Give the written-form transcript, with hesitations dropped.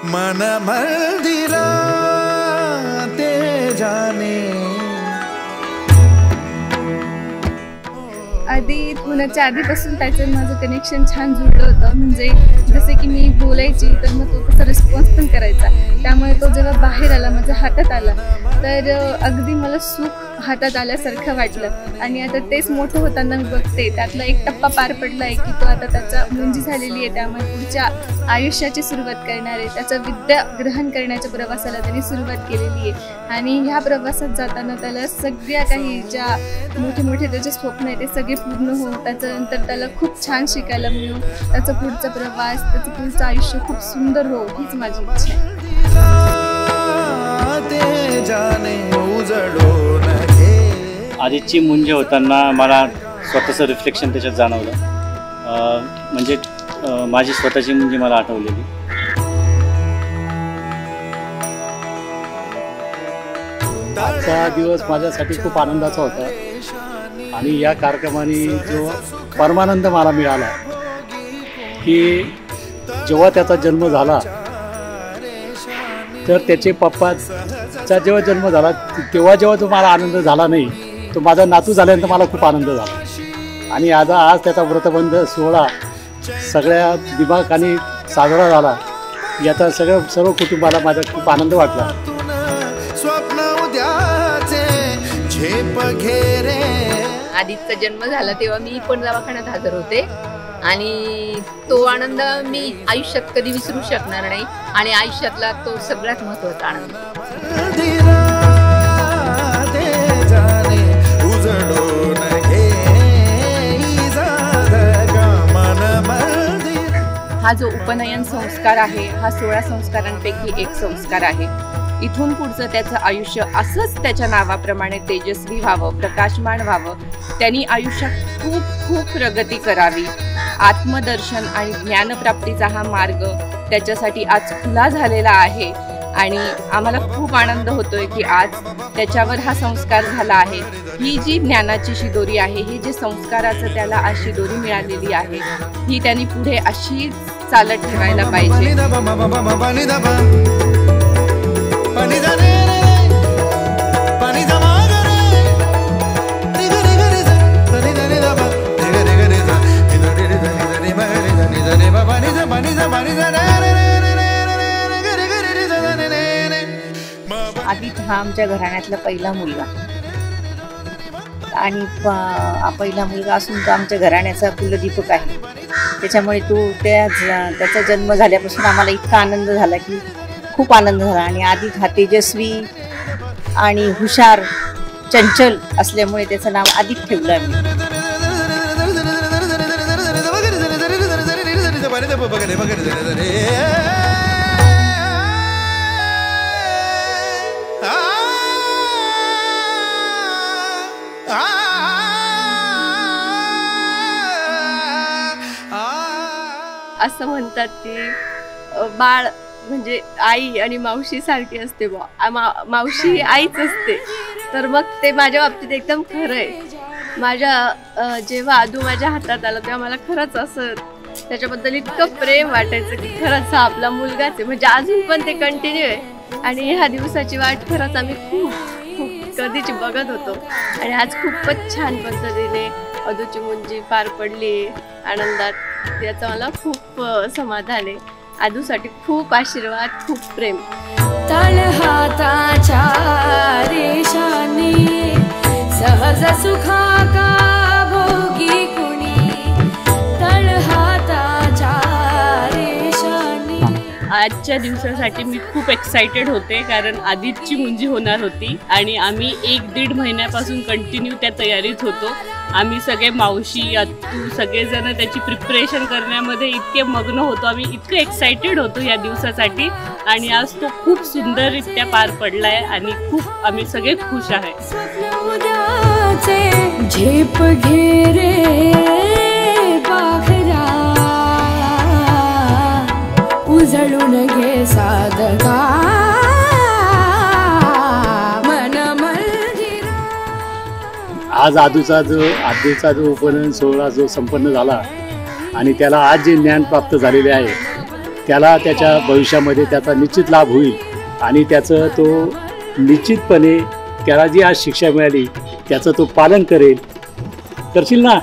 मन मंदिरा ते जाने। आधी होण्याच्या आधीपासून त्याचं माझं कनेक्शन छान जुळलं होतं. म्हणजे जसे की मी बोलायची तर मग तो तसा रिस्पॉन्स पण करायचा. त्यामुळे तो जेव्हा बाहेर आला माझ्या हातात आला तर अगदी मला सुख हातात आल्यासारखं वाटलं. आणि आता तेच मोठं होताना मी बघते त्यातला एक टप्पा पार पडला आहे की तो आता त्याचा मुंजी झालेली आहे. त्यामुळे पुढच्या आयुष्याची सुरुवात करणार आहे. त्याचं विद्या ग्रहण करण्याच्या प्रवासाला त्यांनी सुरुवात केलेली आहे. आणि ह्या प्रवासात जाताना त्याला सगळ्या काही ज्या मोठे मोठे त्याचे स्वप्न आहे ते सगळे पूर्ण हो. त्याच्यानंतर त्याला खूप छान शिकायला मिळू. त्याचा पुढचा प्रवास त्याचं पुढचं आयुष्य खूप सुंदर हो हीच माझी इच्छा आहे. आदितची मुंज होताना मला स्वतःचं रिफ्लेक्शन त्याच्यात जाणवलं. म्हणजे माझी स्वतःची मुंजी मला आठवलेली. आजचा दिवस माझ्यासाठी खूप आनंदाचा होता. आणि या कार्यक्रमाने जो परमानंद मला मिळाला की जेव्हा त्याचा जन्म झाला तर त्याचे पप्पाचा जेव्हा जन्म झाला तेव्हा जेव्हा तो मला आनंद झाला नाही, तो माझा नातू झाल्यानंतर मला खूप आनंद झाला. आणि आज त्याचा व्रतबंध सोहळा सगळ्या दिमाखाने साजरा झाला. याचा सर्व कुटुंबाला माझा खूप आनंद वाटला. आदितचा जन्म झाला तेव्हा मी पण दवाखान्यात हजर होते. आणि तो आनंद मी आयुष्यात कधी विसरू शकणार नाही. आणि आयुष्यातला तो सगळ्यात महत्त्वाचा आनंद. हा जो उपनयन संस्कार आहे हा 16 संस्कारांपैकी एक संस्कार आहे. इथून पुढचं त्याचं आयुष्य असंच त्याच्या नावाप्रमाणे तेजस्वी व्हावं, प्रकाशमान व्हावं. त्यांनी आयुष्यात खूप खूप प्रगती करावी. आत्मदर्शन आणि ज्ञानप्राप्तीचा हा मार्ग त्याच्यासाठी आज खुला झालेला आहे. आणि आम्हाला खूप आनंद होतोय की आज त्याच्यावर हा संस्कार झाला आहे. ही जी ज्ञानाची शिदोरी आहे, ही जे संस्काराचं त्याला आज शिदोरी मिळालेली आहे, ही त्यांनी पुढे अशी चालत ठेवायला पाहिजे. आदित हा आमच्या घराण्यातला पहिला मुलगा आणि पहिला मुलगा असून तो आमच्या घराण्याचा कुलदीपक आहे. त्याच्यामुळे त्याचा जन्म झाल्यापासून आम्हाला इतका आनंद झाला की खूप आनंद झाला. आणि आदित हा तेजस्वी आणि हुशार चंचल असल्यामुळे त्याचं नाव आदित ठेवलं आम्ही. असं म्हणतात की बाळ म्हणजे आई आणि मावशी सारखी असते. मावशी आईच असते. तर मग ते माझ्या बाबतीत एकदम खरं आहे. जेव्हा आदू माझ्या हातात आला तेव्हा मला खरंच असं त्याच्याबद्दल इतकं प्रेम वाटायचं की खरंच हा आपला मुलगाच आहे. म्हणजे अजून पण ते कंटिन्यू आहे. आणि ह्या दिवसाची वाट खरंच आम्ही खूप खूप कधीची बघत होतो. आणि आज खूपच छान पद्धतीने अदूची मुंजी पार पडली आनंदात. याचं मला खूप समाधान आहे. आदूसाठी खूप आशीर्वाद, खूप प्रेम. तळहाताच्या रेषाने सहज सुखाका भोगी कुणी तळहाताच्या रेषाने. आजच्या दिवसासाठी मी खूप एक्साइटेड होते कारण आदितची मुंजी होणार होती आणि आम्ही 1-1.5 महिन्यापासून कंटिन्यू त्या तयारीत होतो. आम्ही सगळे मावशी आत्तू सगळेजण त्याची प्रिपरेशन करण्यामध्ये इतके मग्न होतो. आम्ही इतके एक्साइटेड होतो या दिवसासाठी आणि आज तो खूप सुंदररित्या पार पडलाय आणि खूप आम्ही सगळे खुश आहे. झेप घेरे बाखरा उजळून घे साधका. आज आदूचा जो उपनयन सोहळा जो संपन्न झाला आणि त्याला आज जे ज्ञान प्राप्त झालेले आहे त्याला त्याच्या भविष्यामध्ये त्याचा निश्चित लाभ होईल आणि त्याचं तो निश्चितपणे त्याला जी आज शिक्षा मिळाली त्याचं तो पालन करेल. करशील ना?